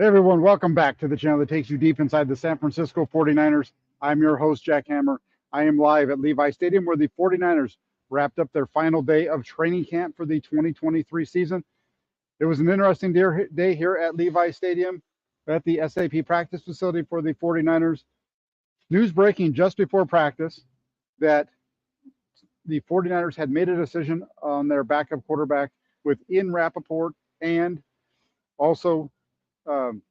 Hey everyone, welcome back to the channel that takes you deep inside the San Francisco 49ers. I'm your host, Jack Hammer. I am live at Levi Stadium where the 49ers wrapped up their final day of training camp for the 2023 season. It was an interesting day here at Levi Stadium at the SAP practice facility for the 49ers. News breaking just before practice that the 49ers had made a decision on their backup quarterback with Ian Rappaport and also um,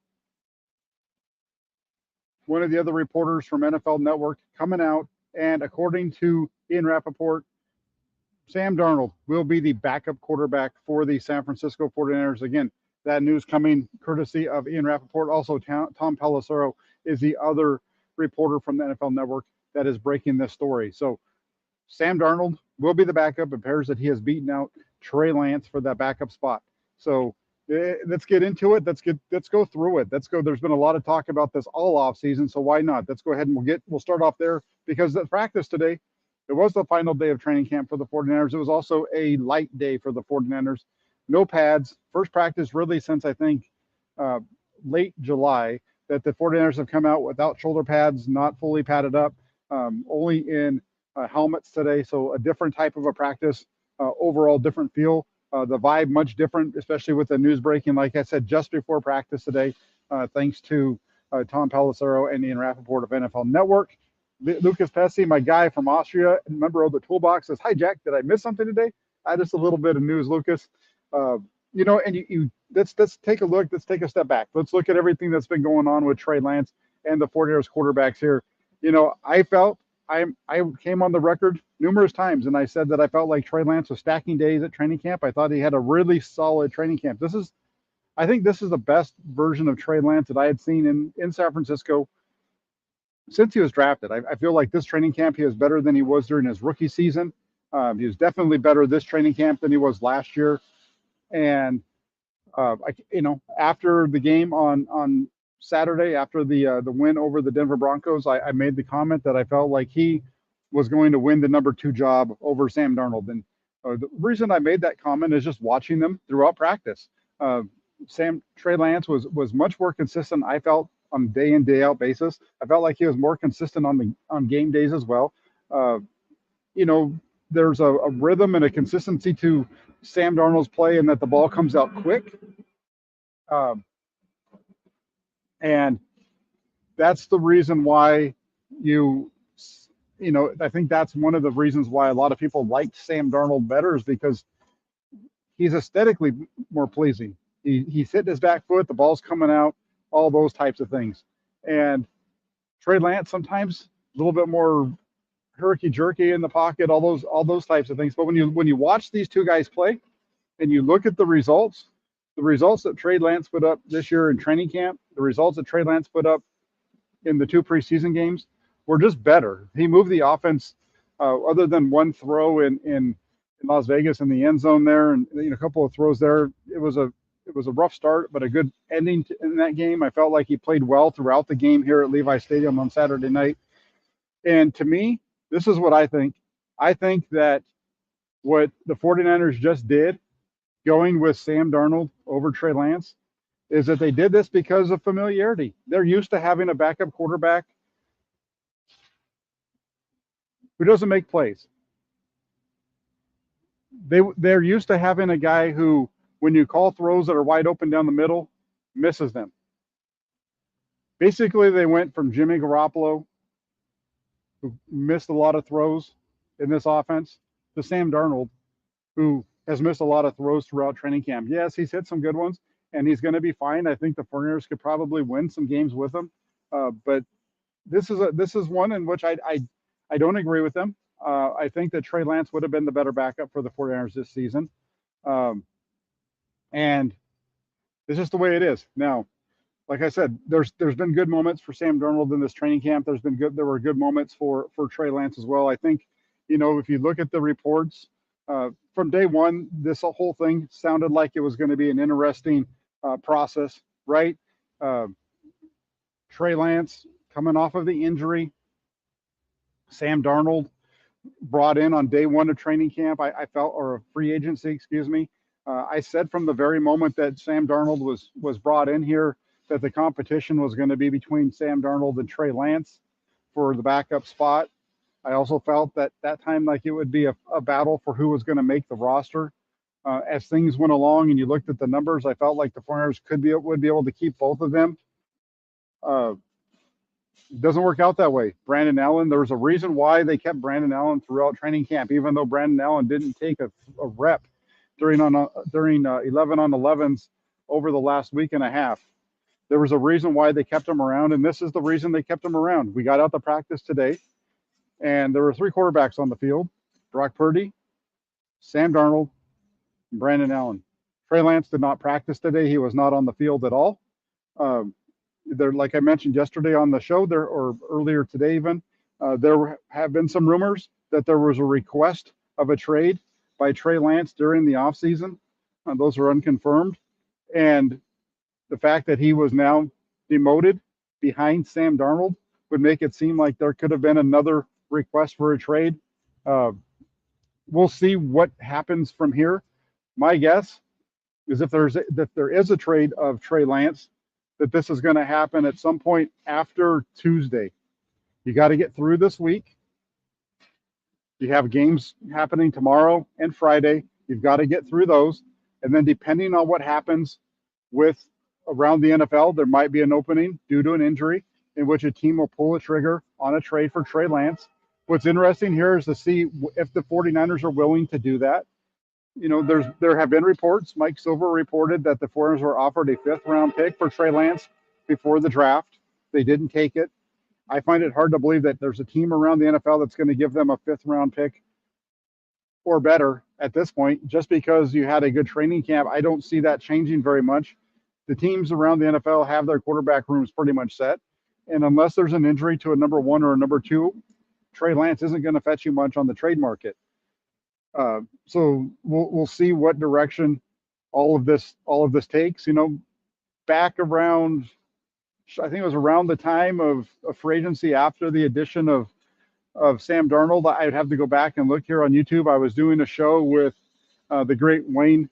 one of the other reporters from NFL Network coming out. And according to Ian Rappaport, Sam Darnold will be the backup quarterback for the San Francisco 49ers. Again, that news coming courtesy of Ian Rappaport. Also, Tom Pelissero is the other reporter from the NFL Network that is breaking this story. So Sam Darnold will be the backup. It appears that he has beaten out Trey Lance for that backup spot. So let's get into it. Let's go through it. Let's go. There's been a lot of talk about this all off season, so why not? Let's go ahead and we'll start off there because the practice today, it was the final day of training camp for the 49ers. It was also a light day for the 49ers. No pads. First practice really since I think uh, late July that the 49ers have come out without shoulder pads, not fully padded up, only in helmets today. So a different type of a practice, overall different feel. The vibe much different, especially with the news breaking, like I said, just before practice today, thanks to Tom Pelissero and Ian Rappaport of NFL Network. Lucas Pesce, my guy from Austria, member of the Toolbox, says, "Hi, Jack. Did I miss something today?" Just a little bit of news, Lucas. Uh, and you let's take a look. Let's take a step back. Let's look at everything that's been going on with Trey Lance and the 49ers quarterbacks here. I felt I came on the record numerous times and I said that I felt like Trey Lance was stacking days at training camp. I thought he had a really solid training camp. I think this is the best version of Trey Lance that I had seen in San Francisco since he was drafted. I feel like this training camp he was better than he was during his rookie season. He was definitely better this training camp than he was last year. And after the game on Saturday, after the win over the Denver Broncos, I made the comment that I felt like he was going to win the number 2 job over Sam Darnold. And the reason I made that comment is just watching them throughout practice. Uh, Trey Lance was much more consistent. I felt on a day in day out basis. I felt like he was more consistent on game days as well. Uh, you know, there's a rhythm and a consistency to Sam Darnold's play, and that the ball comes out quick. Um, and that's the reason why you I think that's one of the reasons why a lot of people liked Sam Darnold better is because he's aesthetically more pleasing. He's hitting his back foot, the ball's coming out, all those types of things. And Trey Lance sometimes a little bit more herky jerky in the pocket, all those types of things. But when you watch these two guys play and you look at the results that Trey Lance put up this year in training camp, the results that Trey Lance put up in the 2 preseason games were just better. He moved the offense, other than one throw in Las Vegas in the end zone there, and a couple of throws there. It was a rough start, but a good ending in that game. I felt like he played well throughout the game here at Levi Stadium on Saturday night. And to me, this is what I think. I think that what the 49ers just did, going with Sam Darnold over Trey Lance, is that they did this because of familiarity. They're used to having a backup quarterback who doesn't make plays. They're used to having a guy who, when you call throws that are wide open down the middle, misses them. Basically, they went from Jimmy Garoppolo, who missed a lot of throws in this offense, to Sam Darnold, who has missed a lot of throws throughout training camp. Yes, he's hit some good ones, and he's going to be fine. I think the 49ers could probably win some games with him, but this is one in which I don't agree with them. I think that Trey Lance would have been the better backup for the 49ers this season, and it's just the way it is now. Like I said, there's been good moments for Sam Darnold in this training camp. There were good moments for Trey Lance as well. I think, if you look at the reports from day one, this whole thing sounded like it was going to be an interesting process, right? Uh, Trey Lance coming off of the injury, Sam Darnold brought in on day one of training camp. I felt, or free agency, excuse me. I said from the very moment that Sam Darnold was brought in here that the competition was going to be between Sam Darnold and Trey Lance for the backup spot. I also felt that that time like it would be a battle for who was going to make the roster. As things went along and you looked at the numbers, I felt like the 49ers would be able to keep both of them. It doesn't work out that way. Brandon Allen, there was a reason why they kept Brandon Allen throughout training camp, even though Brandon Allen didn't take a rep during 11 on 11s over the last week and a half. There was a reason why they kept him around, and this is the reason they kept him around. We got out to practice today, and there were 3 quarterbacks on the field: Brock Purdy, Sam Darnold, and Brandon Allen. Trey Lance did not practice today. He was not on the field at all. There, like I mentioned yesterday on the show, there or earlier today even, there have been some rumors that there was a request of a trade by Trey Lance during the offseason. Those are unconfirmed. And the fact that he was now demoted behind Sam Darnold would make it seem like there could have been another request for a trade. We'll see what happens from here. My guess is if there is a trade of Trey Lance, that this is going to happen at some point after Tuesday. You got to get through this week. You have games happening tomorrow and Friday. You've got to get through those. And then depending on what happens with around the NFL, there might be an opening due to an injury in which a team will pull a trigger on a trade for Trey Lance. What's interesting here is to see if the 49ers are willing to do that. You know, there have been reports. Mike Silver reported that the 49ers were offered a 5th-round pick for Trey Lance before the draft. They didn't take it. I find it hard to believe that there's a team around the NFL that's going to give them a 5th-round pick or better at this point, just because you had a good training camp. I don't see that changing very much. The teams around the NFL have their quarterback rooms pretty much set. And unless there's an injury to a number 1 or a number 2, Trey Lance isn't going to fetch you much on the trade market. So we'll see what direction all of this takes. You know, back around, I think it was around the time of free agency after the addition of Sam Darnold. I'd have to go back and look here on YouTube. I was doing a show with the great Wayne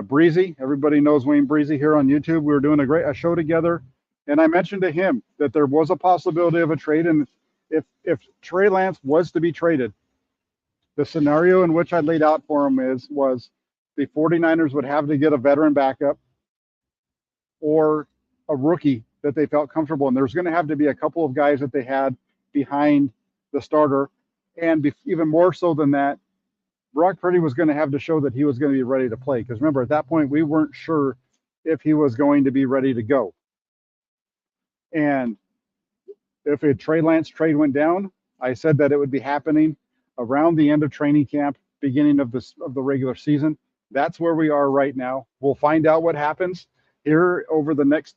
Breezy. Everybody knows Wayne Breezy here on YouTube. We were doing a show together, and I mentioned to him that there was a possibility of a trade, and if Trey Lance was to be traded, the scenario in which I laid out for him was the 49ers would have to get a veteran backup or a rookie that they felt comfortable in. There's going to have to be a couple of guys that they had behind the starter. And even more so than that, Brock Purdy was going to have to show that he was going to be ready to play. Because remember, at that point, we weren't sure if he was going to be ready to go. And if a Trey Lance trade went down, I said that it would be happening around the end of training camp, beginning of the regular season. That's where we are right now. We'll find out what happens here over the next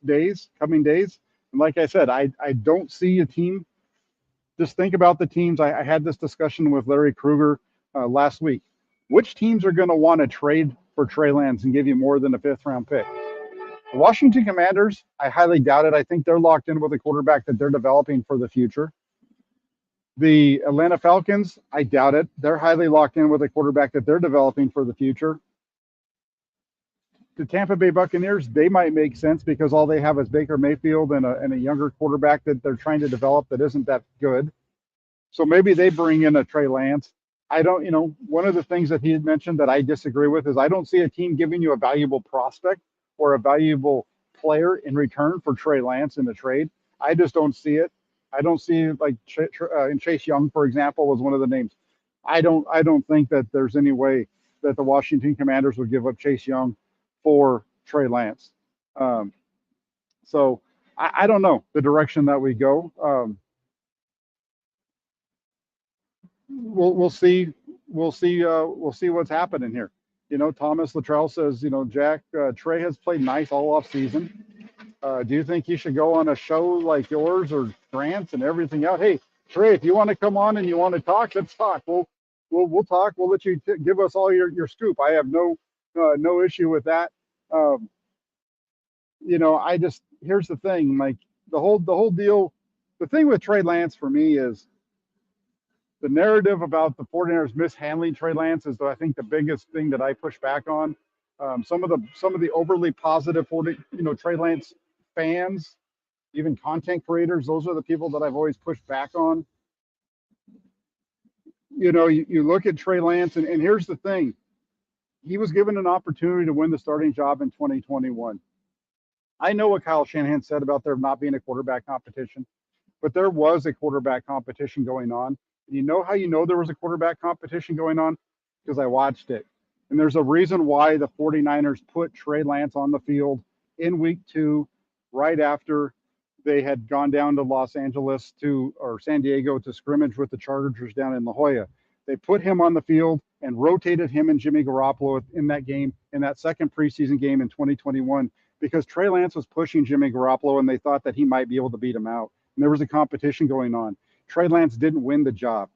coming days. And like I said, I don't see a team. Just think about the teams. I had this discussion with Larry Krueger last week. Which teams are going to want to trade for Trey Lance and give you more than a 5th-round pick? The Washington Commanders, I highly doubt it. I think they're locked in with a quarterback that they're developing for the future. The Atlanta Falcons, I doubt it. They're highly locked in with a quarterback that they're developing for the future. The Tampa Bay Buccaneers, they might make sense because all they have is Baker Mayfield and a younger quarterback that they're trying to develop that isn't that good. So maybe they bring in a Trey Lance. I don't, one of the things that he had mentioned that I disagree with is I don't see a team giving you a valuable prospect or a valuable player in return for Trey Lance in the trade. I just don't see it. I don't see like Chase Young, for example, was one of the names. I don't think that there's any way that the Washington Commanders would give up Chase Young for Trey Lance. So I don't know the direction that we go. We'll see. We'll see what's happening here. Thomas Luttrell says, Jack, Trey has played nice all off season. Do you think he should go on a show like yours or Grant's and everything else? Hey, Trey, if you want to come on and you want to talk, let's talk. We'll talk. We'll let you give us all your scoop. I have no issue with that. Here's the thing, like the whole deal. The thing with Trey Lance for me is the narrative about the 49ers mishandling Trey Lance is, I think, the biggest thing that I push back on. Some of the overly positive Trey Lance fans, even content creators, those are the people that I've always pushed back on. You look at Trey Lance, and here's the thing. He was given an opportunity to win the starting job in 2021. I know what Kyle Shanahan said about there not being a quarterback competition, but there was a quarterback competition going on. And you know how you know there was a quarterback competition going on? Because I watched it. And there's a reason why the 49ers put Trey Lance on the field in week 2, right after they had gone down to San Diego to scrimmage with the Chargers down in La Jolla. They put him on the field and rotated him and Jimmy Garoppolo in that game, in that second preseason game in 2021, because Trey Lance was pushing Jimmy Garoppolo and they thought that he might be able to beat him out. And there was a competition going on. Trey Lance didn't win the job.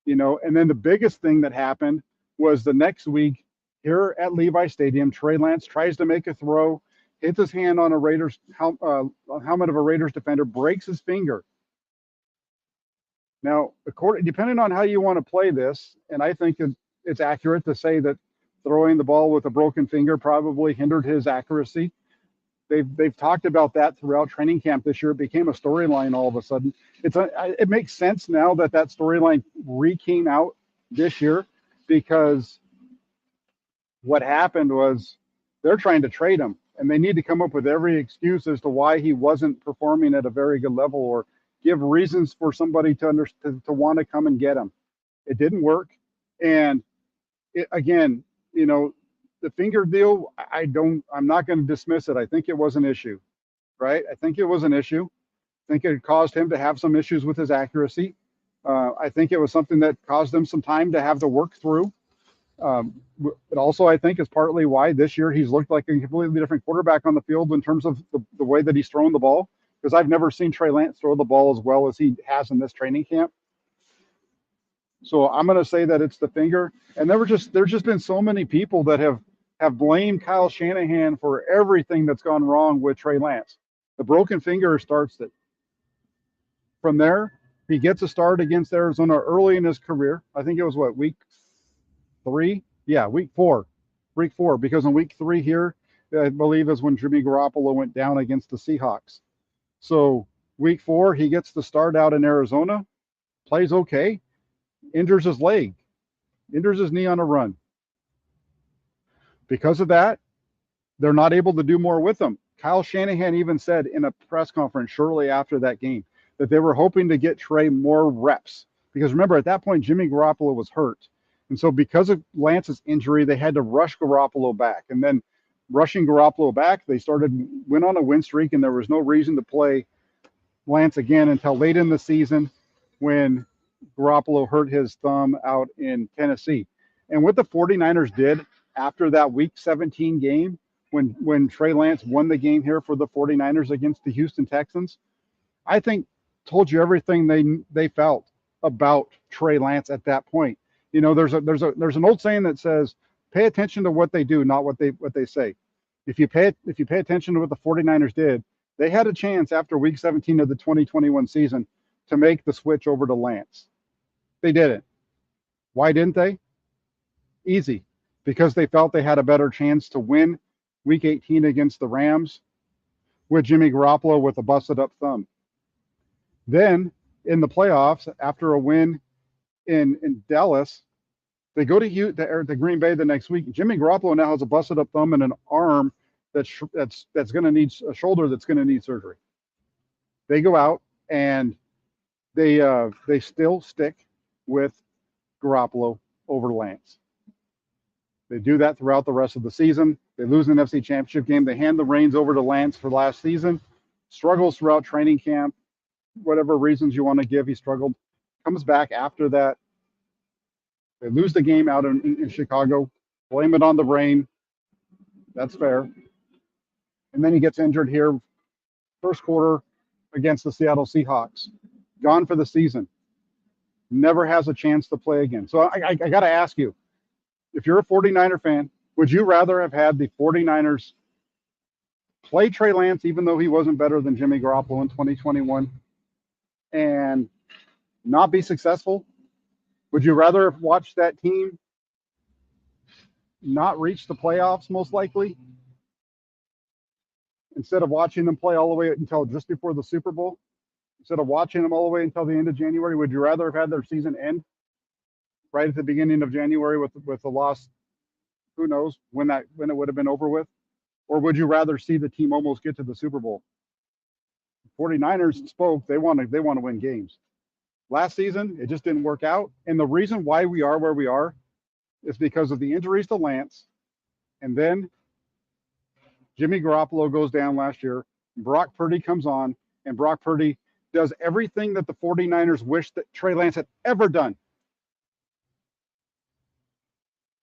And then the biggest thing that happened was the next week here at Levi Stadium, Trey Lance tries to make a throw, hits his hand on a Raiders helmet of a Raiders defender, breaks his finger. Now, depending on how you want to play this, and I think it's accurate to say that throwing the ball with a broken finger probably hindered his accuracy. They've talked about that throughout training camp this year. It became a storyline all of a sudden. It makes sense now that storyline came out this year, because what happened was they're trying to trade him, and they need to come up with every excuse as to why he wasn't performing at a very good level, or give reasons for somebody to want to come and get him. It didn't work. And again, the finger deal, I'm not going to dismiss it. I think it was an issue, right? I think it was an issue. I think it caused him to have some issues with his accuracy. I think it was something that caused him some time to have to work through. But also, I think is partly why this year he's looked like a completely different quarterback on the field in terms of the way that he's thrown the ball. Because I've never seen Trey Lance throw the ball as well as he has in this training camp. So I'm going to say that it's the finger. And there's just been so many people that have blamed Kyle Shanahan for everything that's gone wrong with Trey Lance. The broken finger starts it. From there, he gets a start against Arizona early in his career. I think it was week 3? Yeah, week 4. Week 4, because in week 3 here, I believe is when Jimmy Garoppolo went down against the Seahawks. So week 4, he gets the start out in Arizona, plays okay, injures his leg, injures his knee on a run. Because of that, they're not able to do more with him. Kyle Shanahan even said in a press conference shortly after that game that they were hoping to get Trey more reps. Because remember, at that point, Jimmy Garoppolo was hurt. And so because of Lance's injury, they had to rush Garoppolo back. And then rushing Garoppolo back, they went on a win streak, and there was no reason to play Lance again until late in the season when Garoppolo hurt his thumb out in Tennessee. And what the 49ers did after that week 17 game, when Trey Lance won the game here for the 49ers against the Houston Texans, I think told you everything they felt about Trey Lance at that point. There's an old saying that says, pay attention to what they do, not what they say. If you pay attention to what the 49ers did, they had a chance after week 17 of the 2021 season to make the switch over to Lance. They didn't. Why didn't they? Easy. Because they felt they had a better chance to win week 18 against the Rams with Jimmy Garoppolo with a busted up thumb. Then in the playoffs, after a win in Dallas, they go to Green Bay the next week. Jimmy Garoppolo now has a busted up thumb and an arm that's going to need a shoulder that's going to need surgery. They go out and they still stick with Garoppolo over Lance. They do that throughout the rest of the season. They lose an NFC Championship game. They hand the reins over to Lance for last season. Struggles throughout training camp. Whatever reasons you want to give, he struggled. Comes back after that. They lose the game out in Chicago. Blame it on the rain. That's fair. And then he gets injured here first quarter against the Seattle Seahawks. Gone for the season. Never has a chance to play again. So I got to ask you, if you're a 49er fan, would you rather have had the 49ers play Trey Lance, even though he wasn't better than Jimmy Garoppolo in 2021, and not be successful? Would you rather have watched that team not reach the playoffs, most likely, instead of watching them play all the way until just before the Super Bowl, instead of watching them all the way until the end of January, would you rather have had their season end right at the beginning of January with the loss? Who knows when it would have been over with? Or would you rather see the team almost get to the Super Bowl? 49ers spoke. They want to win games. Last season, it just didn't work out. And the reason why we are where we are is because of the injuries to Lance. And then Jimmy Garoppolo goes down last year. Brock Purdy comes on, and Brock Purdy does everything that the 49ers wish that Trey Lance had ever done.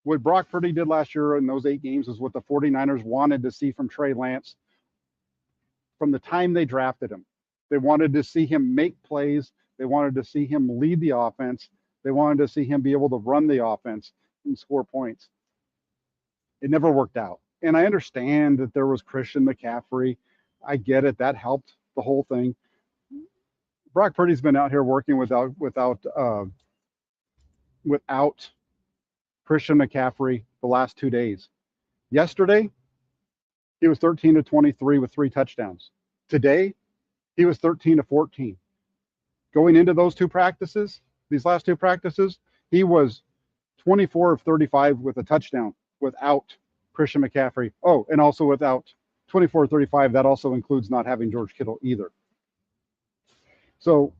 What Brock Purdy did last year in those 8 games is what the 49ers wanted to see from Trey Lance from the time they drafted him. They wanted to see him make plays. They wanted to see him lead the offense. They wanted to see him be able to run the offense and score points. It never worked out. And I understand that there was Christian McCaffrey. I get it. That helped the whole thing. Brock Purdy's been out here working without Christian McCaffrey the last 2 days. Yesterday, he was 13 to 23 with 3 touchdowns. Today, he was 13 to 14. Going into those 2 practices, these last 2 practices, he was 24 of 35 with a touchdown without Christian McCaffrey. Oh, and also without 24 of 35. That also includes not having George Kittle either. So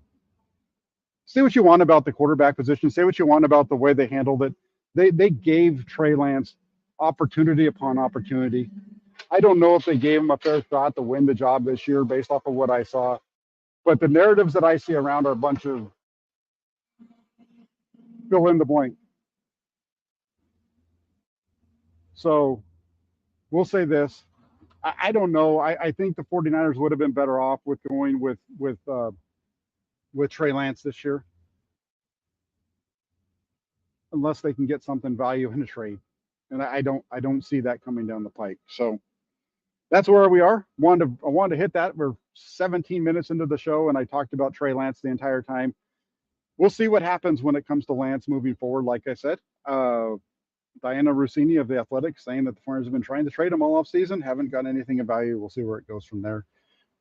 say what you want about the quarterback position. Say what you want about the way they handled it. They gave Trey Lance opportunity upon opportunity. I don't know if they gave him a fair shot to win the job this year based off of what I saw. But the narratives that I see around are a bunch of fill in the blank. So we'll say this. I don't know. I think the 49ers would have been better off with going with Trey Lance this year, unless they can get something value in a trade. And I don't see that coming down the pike. So that's where we are. I wanted to hit that. We're 17 minutes into the show, and I talked about Trey Lance the entire time. We'll see what happens when it comes to Lance moving forward. Like I said, Diana Rossini of The Athletic saying that the 49ers have been trying to trade him all offseason, haven't got anything of value. We'll see where it goes from there.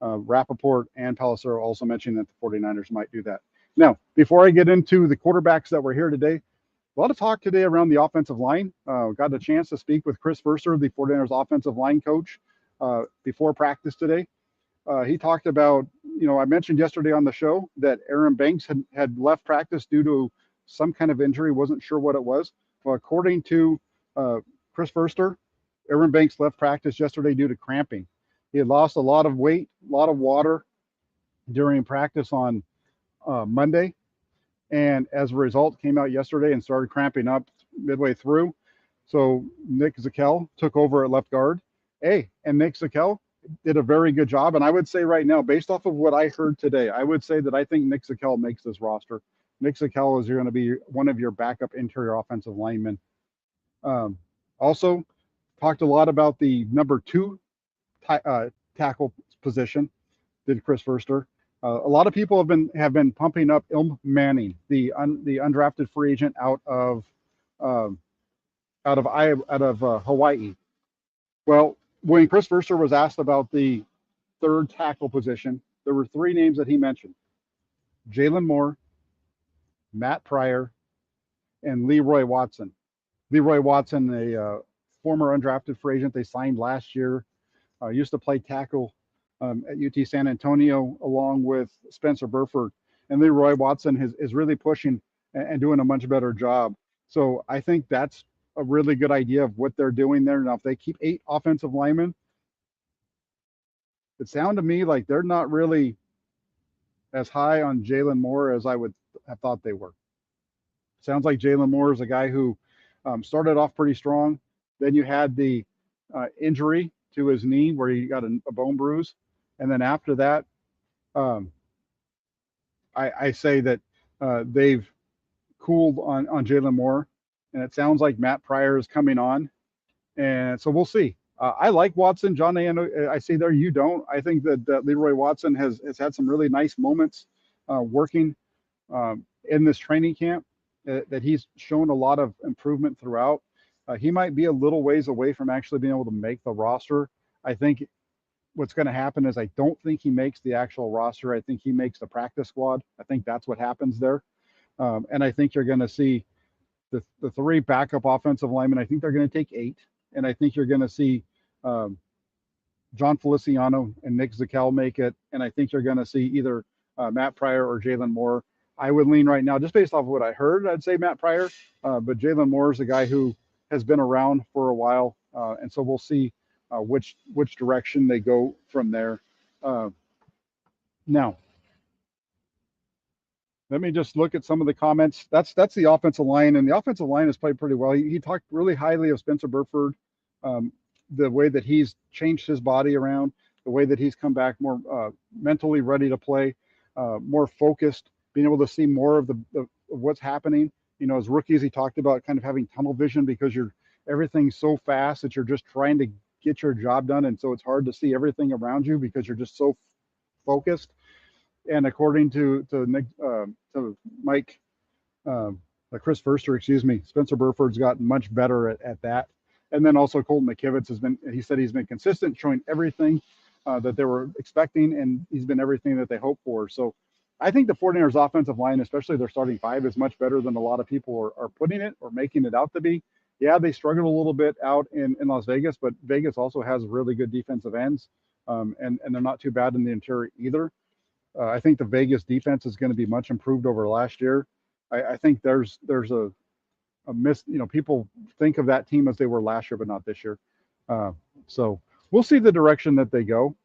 Rappaport and Palacero also mentioned that the 49ers might do that. Now, before I get into the quarterbacks that were here today, a lot of talk today around the offensive line. Got a chance to speak with Chris Verser, the 49ers offensive line coach, before practice today. He talked about, I mentioned yesterday on the show that Aaron Banks had left practice due to some kind of injury, wasn't sure what it was. Well, according to Chris Verster, Aaron Banks left practice yesterday due to cramping. He had lost a lot of weight, a lot of water during practice on Monday, and as a result came out yesterday and started cramping up midway through. So Nick Zakel took over at left guard. And Nick Zakel did a very good job. And I would say right now, based off of what I heard today, I would say that I think Nick Zakel makes this roster. Nick Zakel is going to be one of your backup interior offensive linemen. Also, talked a lot about the number 2 tackle position, did Chris Verster. A lot of people have been pumping up Ilm Manning, the undrafted free agent out of Hawaii. Well, when Chris Verser was asked about the 3rd tackle position, there were 3 names that he mentioned: Jalen Moore, Matt Pryor, and Leroy Watson. Leroy Watson, a former undrafted free agent they signed last year, used to play tackle at UT San Antonio along with Spencer Burford. And Leroy Watson is really pushing and doing a much better job. So I think that's a really good idea of what they're doing there. Now, if they keep 8 offensive linemen, it sounded to me like they're not really as high on Jalen Moore as I would have thought they were. Sounds like Jalen Moore is a guy who started off pretty strong. Then you had the injury to his knee where he got a bone bruise. And then after that, I say that they've cooled on Jalen Moore. And it sounds like Matt Pryor is coming on. And so we'll see. I like Watson. John, I see there you don't. I think that Leroy Watson has had some really nice moments working in this training camp, that he's shown a lot of improvement throughout. He might be a little ways away from actually being able to make the roster. I think what's going to happen is I don't think he makes the actual roster. I think he makes the practice squad. I think that's what happens there. And I think you're going to see the three backup offensive linemen. I think they're going to take 8. And I think you're going to see um, John Feliciano and Nick Zakel make it. And I think you're going to see either Matt Pryor or Jalen Moore. I would lean right now, just based off of what I heard, I'd say Matt Pryor. But Jalen Moore is a guy who has been around for a while. And so we'll see which direction they go from there. Now, let me just look at some of the comments. That's the offensive line, and the offensive line has played pretty well. He talked really highly of Spencer Burford, the way that he's changed his body around, the way that he's come back more mentally ready to play, more focused, being able to see more of of what's happening. You know, as rookies, he talked about kind of having tunnel vision because everything's so fast that you're just trying to get your job done, and so it's hard to see everything around you because you're just so focused. And according to Nick, to Mike, Chris Verster, excuse me, Spencer Burford's gotten much better at that. And then also Colton McKivitz he said he's been consistent, showing everything that they were expecting, and he's been everything that they hoped for. So I think the 49ers offensive line, especially their starting 5, is much better than a lot of people are putting it or making it out to be. Yeah, they struggled a little bit out in Las Vegas, but Vegas also has really good defensive ends, and they're not too bad in the interior either. I think the Vegas defense is going to be much improved over last year. I think there's a miss. You know, people think of that team as they were last year, but not this year. So we'll see the direction that they go,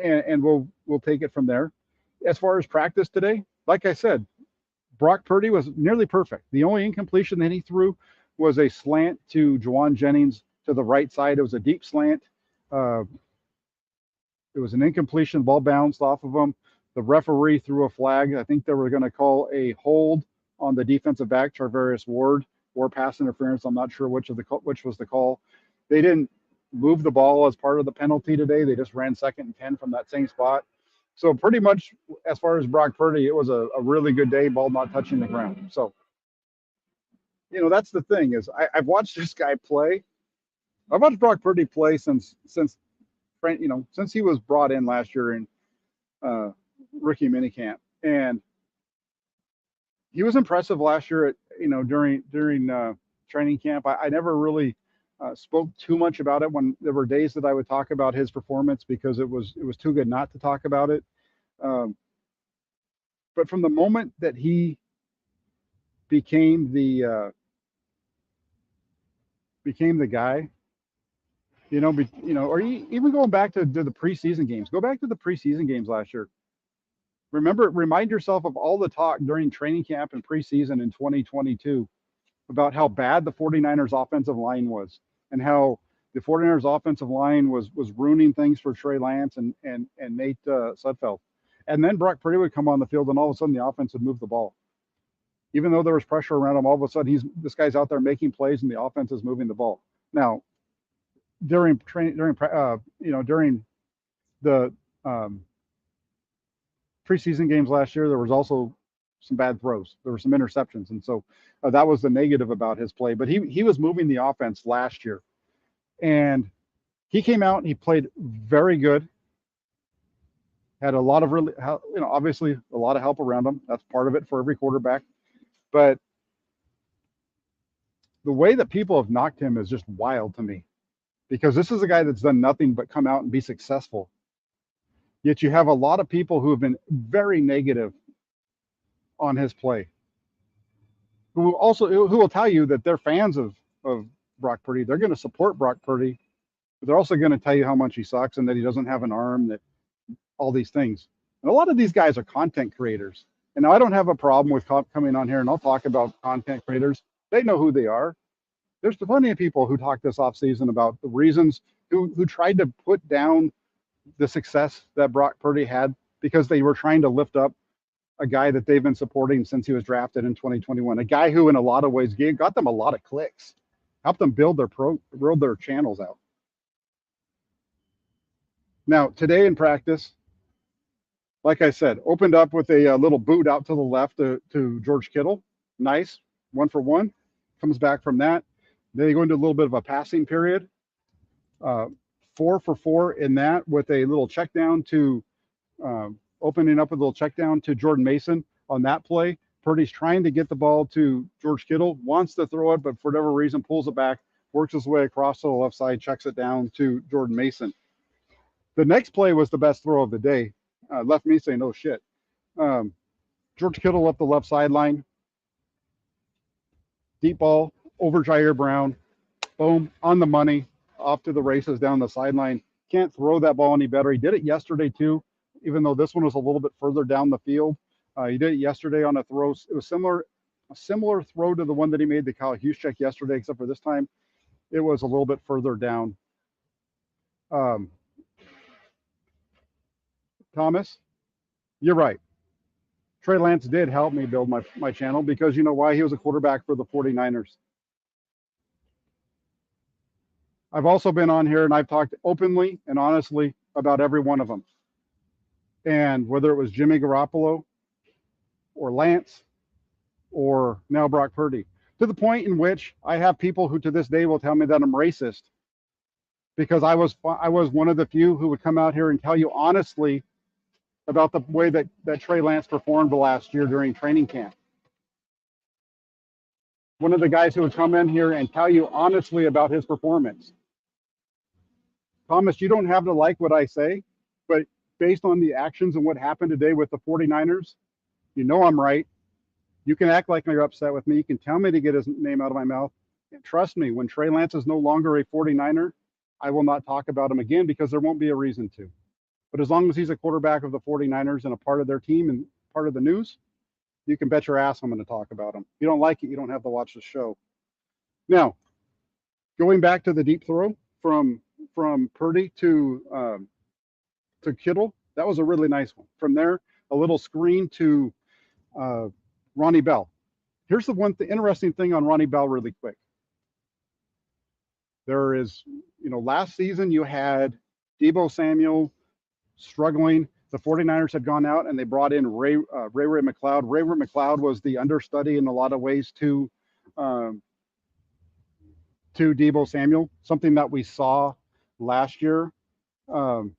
and we'll take it from there. As far as practice today, like I said, Brock Purdy was nearly perfect. The only incompletion that he threw was a slant to Juwan Jennings to the right side. It was a deep slant. It was an incompletion. The ball bounced off of him. The referee threw a flag. I think they were going to call a hold on the defensive back, Charvarius Ward, or pass interference. I'm not sure which was the call. They didn't move the ball as part of the penalty today. They just ran 2nd and 10 from that same spot. So pretty much as far as Brock Purdy, it was a really good day, ball not touching the ground. So, you know, that's the thing is I've watched this guy play. I've watched Brock Purdy play since he was brought in last year in rookie minicamp, and he was impressive last year during training camp. I never really spoke too much about it when there were days that I would talk about his performance because it was too good not to talk about it. But from the moment that he became the guy, or even going back to the preseason games. Go back to the preseason games last year. Remind yourself of all the talk during training camp and preseason in 2022 about how bad the 49ers offensive line was and how the 49ers offensive line was ruining things for Trey Lance and Nate Sudfeld. And then Brock Purdy would come on the field and all of a sudden the offense would move the ball. Even though there was pressure around him, all of a sudden this guy's out there making plays and the offense is moving the ball. Now, during the preseason games last year, there was also some bad throws. There were some interceptions, and so that was the negative about his play. But he was moving the offense last year, and he came out and he played very good. Had a lot of obviously a lot of help around him. That's part of it for every quarterback. But the way that people have knocked him is just wild to me, because this is a guy that's done nothing but come out and be successful. Yet you have a lot of people who have been very negative on his play, who will tell you that they're fans of Brock Purdy. They're going to support Brock Purdy, but they're also going to tell you how much he sucks and that he doesn't have an arm, that all these things. And a lot of these guys are content creators. And now I don't have a problem with coming on here and I'll talk about content creators. They know who they are. There's plenty of people who talked this offseason about the reasons, who tried to put down the success that Brock Purdy had because they were trying to lift up a guy that they've been supporting since he was drafted in 2021, a guy who in a lot of ways got them a lot of clicks, helped them build their channels out. Now, today in practice, like I said, opened up with a little boot out to the left to George Kittle. Nice, 1-for-1. Comes back from that. Then they go into a little bit of a passing period. 4 for 4 in that with a little check down to opening up a little check down to Jordan Mason on that play. Purdy's trying to get the ball to George Kittle, wants to throw it, but for whatever reason pulls it back, works his way across to the left side, checks it down to Jordan Mason. The next play was the best throw of the day. Left me saying, oh shit. George Kittle up the left sideline. Deep ball over Jair Brown. Boom, on the money, off to the races down the sideline. Can't throw that ball any better. He did it yesterday too, even though this one was a little bit further down the field. He did it yesterday on a throw. It was a similar throw to the one that he made to Kyle Juszczyk yesterday, except for this time it was a little bit further down. Thomas, you're right. Trey Lance did help me build my channel because you know why? He was a quarterback for the 49ers. I've also been on here and I've talked openly and honestly about every one of them. And whether it was Jimmy Garoppolo or Lance or now Brock Purdy, to the point in which I have people who to this day will tell me that I'm racist because I was one of the few who would come out here and tell you honestly about the way that Trey Lance performed the last year during training camp. One of the guys who would come in here and tell you honestly about his performance. Thomas, you don't have to like what I say, but based on the actions and what happened today with the 49ers, you know I'm right. You can act like you're upset with me. You can tell me to get his name out of my mouth. And trust me, when Trey Lance is no longer a 49er, I will not talk about him again because there won't be a reason to. But as long as he's a quarterback of the 49ers and a part of their team and part of the news, you can bet your ass I'm going to talk about him. If you don't like it, you don't have to watch the show. Now, going back to the deep throw from Purdy to Kittle, that was a really nice one. From there, a little screen to Ronnie Bell. Here's the interesting thing on Ronnie Bell really quick. There is, last season you had Deebo Samuel struggling. The 49ers had gone out and they brought in Ray McLeod. Ray McLeod was the understudy in a lot of ways to Deebo Samuel, something that we saw last year. When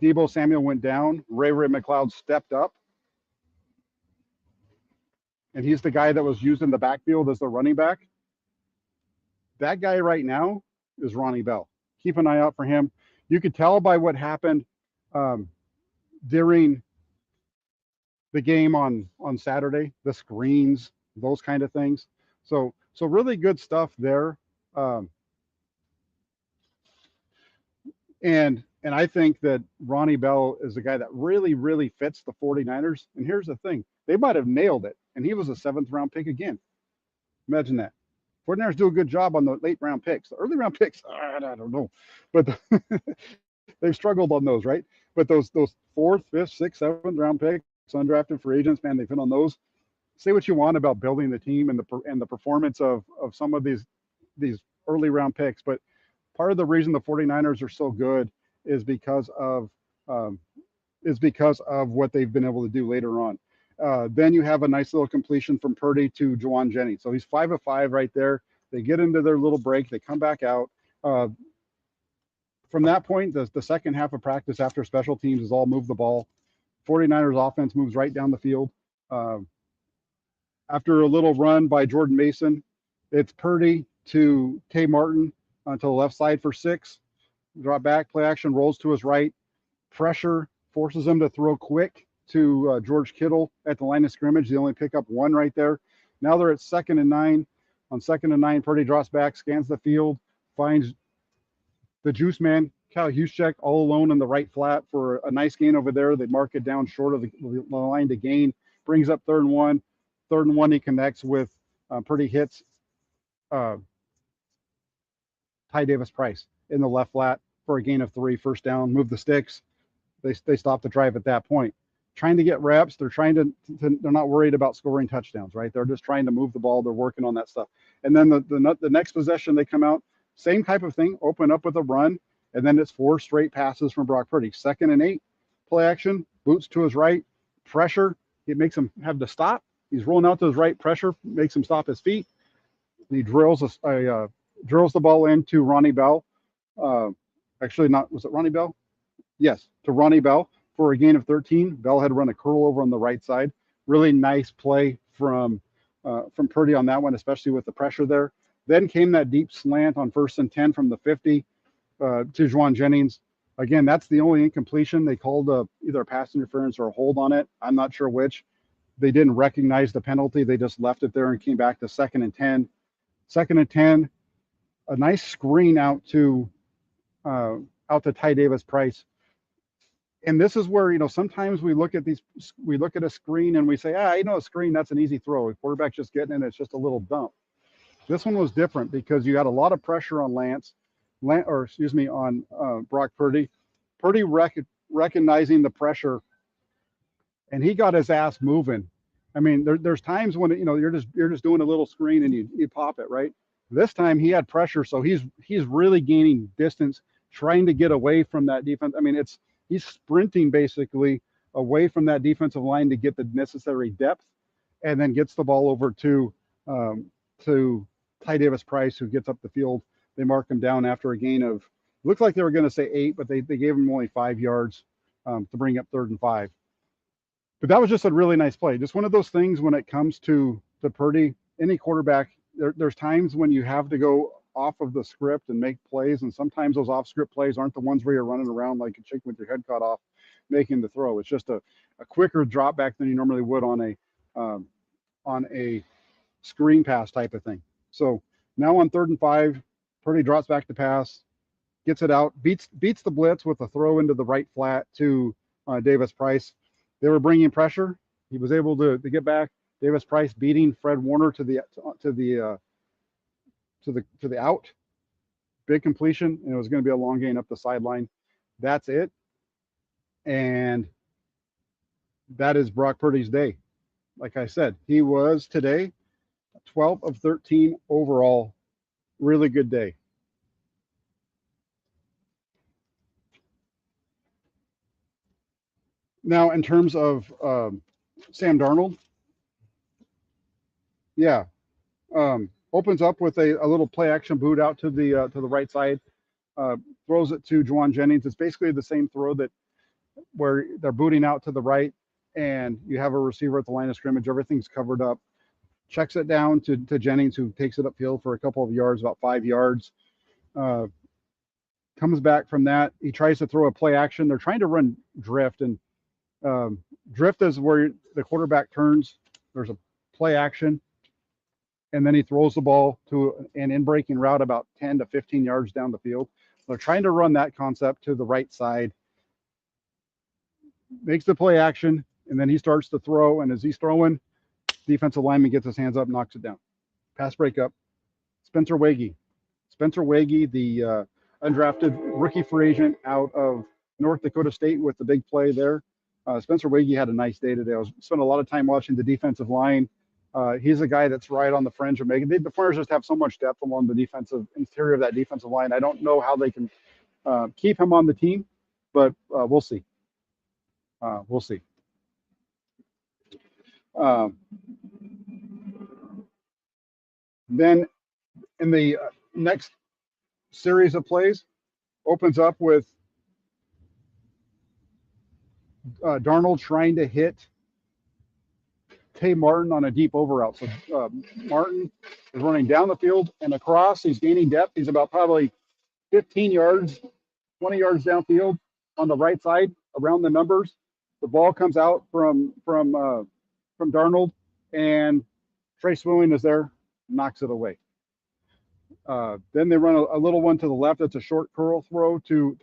Deebo Samuel went down, Ray McLeod stepped up. And he's the guy that was used in the backfield as the running back. That guy right now is Ronnie Bell. Keep an eye out for him. You could tell by what happened during the game on Saturday, the screens, those kind of things. So really good stuff there. And I think that Ronnie Bell is the guy that really, really fits the 49ers. And here's the thing. They might have nailed it. And he was a 7th round pick again. Imagine that. 49ers do a good job on the late round picks. The early round picks, I don't know. But they've struggled on those, right? But those 4th, 5th, 6th, 7th round picks, undrafted free agents, man, they've been on those. Say what you want about building the team and the performance of some of these early round picks. But part of the reason the 49ers are so good is because of what they've been able to do later on. Then you have a nice little completion from Purdy to Juwan Jennings. So he's 5 of 5 right there. They get into their little break. They come back out. From that point, the second half of practice after special teams is all move the ball. 49ers offense moves right down the field. After a little run by Jordan Mason, it's Purdy to Tay Martin to the left side for 6. Drop back, play action, rolls to his right. Pressure forces him to throw quick to George Kittle at the line of scrimmage. They only pick up 1 right there. Now they're at 2nd and 9. On 2nd and 9, Purdy drops back, scans the field, finds the juice man, Kyle Juszczyk, all alone in the right flat for a nice gain over there. They mark it down short of the line to gain. Brings up 3rd and 1. 3rd and 1, he connects with Purdy hits Ty Davis-Price in the left flat for a gain of 3, 1st down, move the sticks. They stop the drive at that point. Trying to get reps. They're they're not worried about scoring touchdowns, right? They're just trying to move the ball. They're working on that stuff. And then the next possession, they come out, same type of thing, open up with a run, and then it's 4 straight passes from Brock Purdy. 2nd and 8, play action, boots to his right, pressure. It makes him have to stop. He's rolling out to his right, pressure makes him stop his feet. And he drills the ball into Ronnie Bell Actually, not, was it Ronnie Bell? Yes, to Ronnie Bell for a gain of 13. Bell had run a curl over on the right side. Really nice play from Purdy on that one, especially with the pressure there. Then came that deep slant on 1st and 10 from the 50 to Juwan Jennings. Again, that's the only incompletion. They called either a pass interference or a hold on it. I'm not sure which. They didn't recognize the penalty. They just left it there and came back to 2nd and 10. 2nd and 10, a nice screen out to Ty Davis Price. And this is where, sometimes we look at a screen and we say, a screen, that's an easy throw. The quarterback's just getting in, it's just a little dump. This one was different because you had a lot of pressure on on Brock Purdy. Purdy recognizing the pressure, and he got his ass moving. I mean, there's times when you're just doing a little screen and you pop it, right. This time he had pressure, so he's really gaining distance, trying to get away from that defense. I mean, he's sprinting basically away from that defensive line to get the necessary depth, and then gets the ball over to Ty Davis Price, who gets up the field. They mark him down after a gain of, looked like they were going to say 8, but they gave him only 5 yards to bring up 3rd and 5. But that was just a really nice play. Just one of those things when it comes to Purdy, any quarterback, there's times when you have to go off of the script and make plays, and sometimes those off-script plays aren't the ones where you're running around like a chicken with your head cut off making the throw. It's just a quicker drop back than you normally would on a screen pass type of thing. So now on 3rd and 5, Purdy drops back to pass, gets it out, beats the blitz with a throw into the right flat to Davis Price. They were bringing pressure. He was able to get back. Davis Price beating Fred Warner to the out. Big completion, and it was going to be a long gain up the sideline. That's it. And that is Brock Purdy's day. Like I said, he was today 12 of 13 overall. Really good day. Now, in terms of Sam Darnold, yeah, opens up with a little play action boot out to the right side, throws it to Juwan Jennings. It's basically the same throw where they're booting out to the right, and you have a receiver at the line of scrimmage. Everything's covered up. Checks it down to Jennings, who takes it upfield for a couple of yards, about 5 yards. Comes back from that. He tries to throw a play action. They're trying to run drift, and drift is where the quarterback turns. There's a play action, and then he throws the ball to an in-breaking route about 10 to 15 yards down the field. They're trying to run that concept to the right side. Makes the play action, and then he starts to throw, and as he's throwing, defensive lineman gets his hands up, knocks it down. Pass breakup. Spencer Wagee, the undrafted rookie free agent out of North Dakota State with the big play there. Spencer Wagee had a nice day today. I spent a lot of time watching the defensive line. He's a guy that's right on the fringe of making. The Flyers just have so much depth along the defensive interior of that defensive line. I don't know how they can keep him on the team, but we'll see. We'll see. Then in the next series of plays, opens up with Darnold trying to hit Tay Martin on a deep over route. So Martin is running down the field and across. He's gaining depth. He's about probably 15 yards, 20 yards downfield on the right side around the numbers. The ball comes out from Darnold, and Trey Swilling is there, knocks it away. Then they run a little one to the left. It's a short curl throw to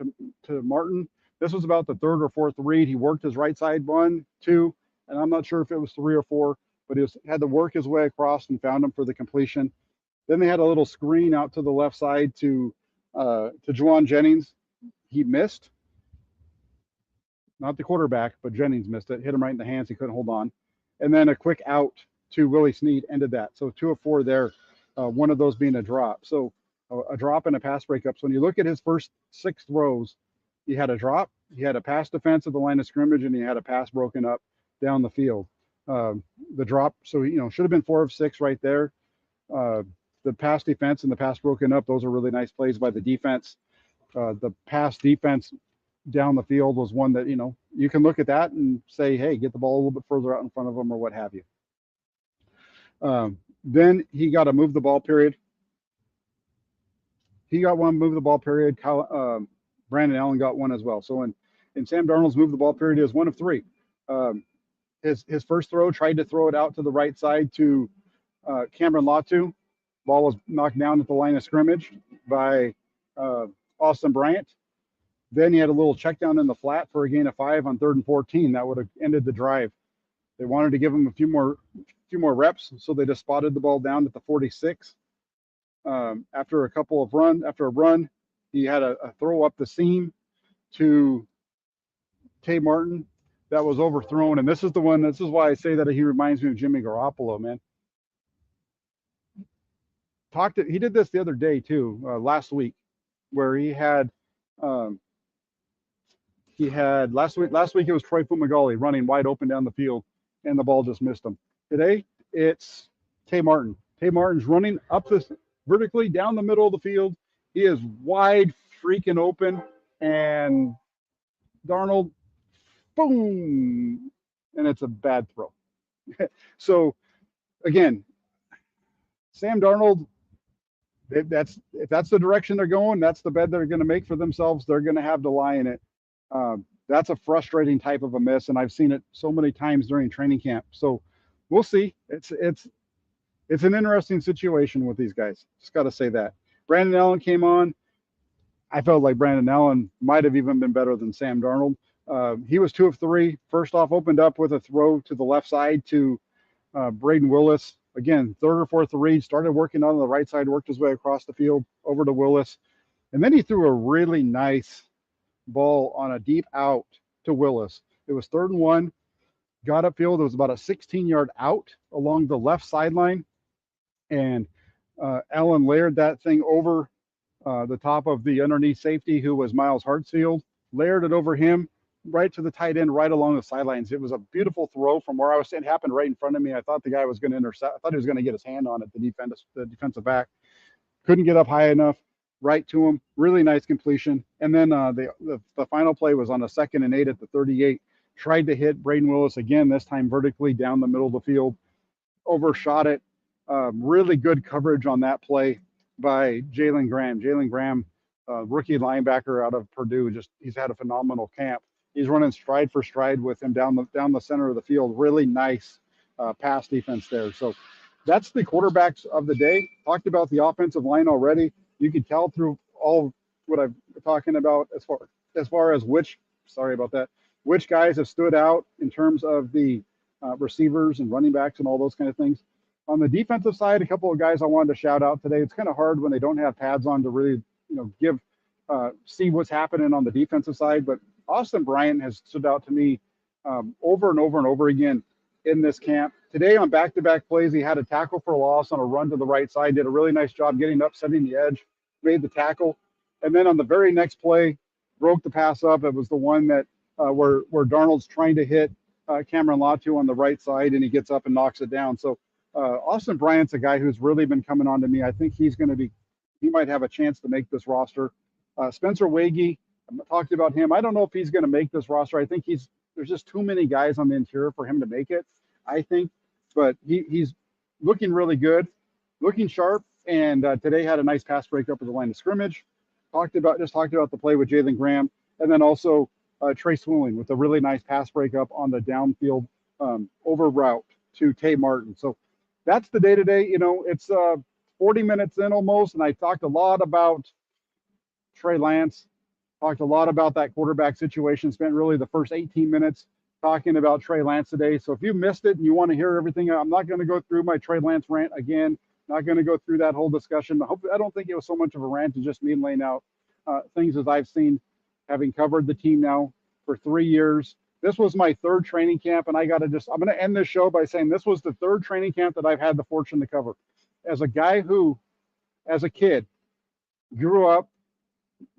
Martin. This was about the 3rd or 4th read. He worked his right side 1, 2, and I'm not sure if it was 3 or 4, but he had to work his way across and found him for the completion. Then they had a little screen out to the left side to Juwan Jennings. He missed. Not the quarterback, but Jennings missed it. Hit him right in the hands. He couldn't hold on. And then a quick out to Willie Snead ended that. So 2 of 4 there, one of those being a drop. So a drop and a pass breakup. So when you look at his first 6 throws, he had a drop, he had a pass defense at the line of scrimmage, and he had a pass broken up down the field. The drop, so should have been 4 of 6 right there. The pass defense and the pass broken up, those are really nice plays by the defense. The pass defense down the field was one that, you can look at that and say, hey, get the ball a little bit further out in front of them or what have you. Then he got a move the ball period. He got one move the ball period. Brandon Allen got one as well. So in Sam Darnold's move the ball period, is one of three. His first throw, tried to throw it out to the right side to Cameron Latu. Ball was knocked down at the line of scrimmage by Austin Bryant. Then he had a little check down in the flat for a gain of 5 on 3rd and 14. That would have ended the drive. They wanted to give him a few more reps, so they just spotted the ball down at the 46. After a run, he had a throw up the seam to Tay Martin that was overthrown. And this is why I say that he reminds me of Jimmy Garoppolo, man. He did this the other day too, last week, where he had last week it was Troy Fumagalli running wide open down the field, and the ball just missed him. Today it's Tay Martin. Tay Martin's running up this vertically down the middle of the field. He is wide freaking open, and Darnold, boom, and it's a bad throw. So again, Sam Darnold, if that's the direction they're going, that's the bed they're going to make for themselves. They're going to have to lie in it. That's a frustrating type of a miss, and I've seen it so many times during training camp. So we'll see. It's an interesting situation with these guys. Just got to say that. Brandon Allen came on. I felt like Brandon Allen might have even been better than Sam Darnold. He was 2 of 3. First off, opened up with a throw to the left side to Braden Willis. Again, 3rd or 4th read, started working on the right side, worked his way across the field over to Willis. And then he threw a really nice ball on a deep out to Willis. It was 3rd and 1, got upfield. It was about a 16-yard out along the left sideline. And Allen layered that thing over the top of the underneath safety, who was Miles Hartsfield, layered it over him right to the tight end, right along the sidelines. It was a beautiful throw from where I was standing. It happened right in front of me. I thought the guy was going to intercept. I thought he was going to get his hand on it, the defensive back. Couldn't get up high enough, right to him. Really nice completion. And then the final play was on a 2nd and 8 at the 38. Tried to hit Braden Willis again, this time vertically down the middle of the field. Overshot it. Really good coverage on that play by Jalen Graham. Jalen Graham, rookie linebacker out of Purdue, he's had a phenomenal camp. He's running stride for stride with him down the center of the field. Really nice pass defense there. So that's the quarterbacks of the day. Talked about the offensive line already. You could tell through all what I'm talking about as far as which guys have stood out in terms of the receivers and running backs and all those kind of things. On the defensive side, a couple of guys I wanted to shout out today. It's kind of hard when they don't have pads on to really, see what's happening on the defensive side. But Austin Bryant has stood out to me over and over and over again in this camp. Today on back-to-back plays, he had a tackle for a loss on a run to the right side, did a really nice job getting up, setting the edge, made the tackle. And then on the very next play, broke the pass up. It was the one that where Darnold's trying to hit Cameron Latu on the right side, and he gets up and knocks it down. So Austin Bryant's a guy who's really been coming on to me. I think he might have a chance to make this roster. Spencer Wagee, I talked about him. I don't know if he's going to make this roster. I think there's just too many guys on the interior for him to make it, I think. But he's looking really good, looking sharp, and today had a nice pass breakup at the line of scrimmage. Talked about the play with Jalen Graham, and then also Trey Swilling with a really nice pass breakup on the downfield over route to Tay Martin. So that's the day today. It's 40 minutes in almost, and I talked a lot about Trey Lance, talked a lot about that quarterback situation, spent really the first 18 minutes talking about Trey Lance today. So if you missed it and you want to hear everything, I'm not going to go through my Trey Lance rant again. Not going to go through that whole discussion. I don't think it was so much of a rant, it's just me laying out things as I've seen, having covered the team now for 3 years. This was my 3rd training camp, and I'm going to end this show by saying this was the 3rd training camp that I've had the fortune to cover. As a guy who, as a kid, grew up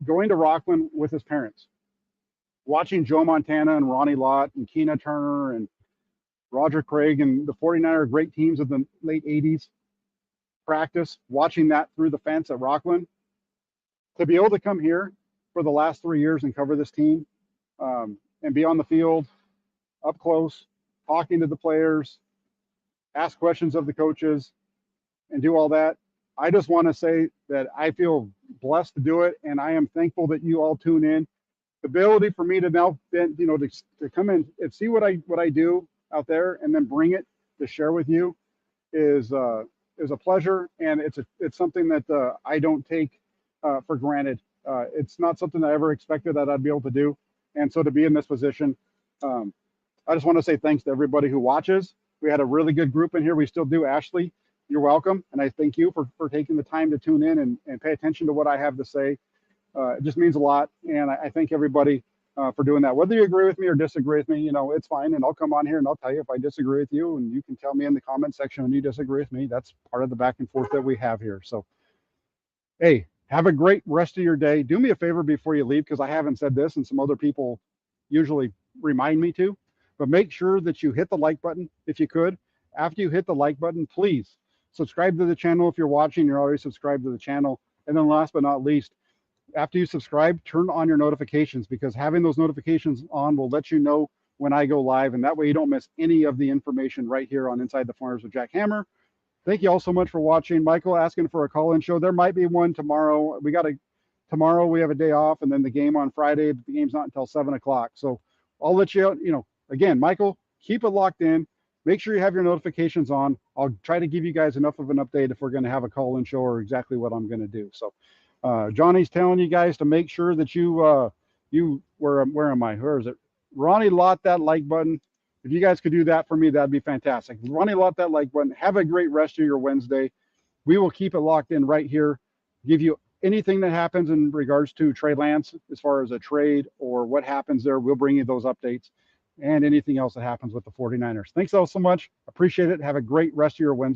going to Rockland with his parents, watching Joe Montana and Ronnie Lott and Keena Turner and Roger Craig and the 49er great teams of the late 80s practice, watching that through the fence at Rockland, to be able to come here for the last 3 years and cover this team and be on the field, up close, talking to the players, ask questions of the coaches, and do all that. I just want to say that I feel blessed to do it, and I am thankful that you all tune in. The ability for me to now, to come in and see what I do out there, and then bring it to share with you is a pleasure, and it's something that I don't take for granted. It's not something I ever expected that I'd be able to do, and so to be in this position, I just want to say thanks to everybody who watches. We had a really good group in here. We still do. Ashley, you're welcome, and I thank you for taking the time to tune in and pay attention to what I have to say. It just means a lot, and I thank everybody for doing that. Whether you agree with me or disagree with me, it's fine, and I'll come on here and I'll tell you if I disagree with you, and you can tell me in the comment section when you disagree with me. That's part of the back and forth that we have here. So, hey, have a great rest of your day. Do me a favor before you leave, because I haven't said this, and some other people usually remind me to, but make sure that you hit the like button if you could. After you hit the like button, please subscribe to the channel if you're watching. You're already subscribed to the channel. And then last but not least, after you subscribe, turn on your notifications, because having those notifications on will let you know when I go live, and that way you don't miss any of the information right here on Inside the Farmers with Jack Hammer. Thank you all so much for watching. Michael asking for a call-in show. There might be one tomorrow. Tomorrow we have a day off, and then the game on Friday. The game's not until 7 o'clock. So I'll let you, again, Michael, keep it locked in. Make sure you have your notifications on. I'll try to give you guys enough of an update if we're going to have a call-in show or exactly what I'm going to do. So Johnny's telling you guys to make sure that where am I? Where is it? Ronnie, lot that like button. If you guys could do that for me, that'd be fantastic. Ronnie, lot that like button. Have a great rest of your Wednesday. We will keep it locked in right here. Give you anything that happens in regards to Trey Lance, as far as a trade or what happens there. We'll bring you those updates and anything else that happens with the 49ers. Thanks all so much. Appreciate it. Have a great rest of your Wednesday.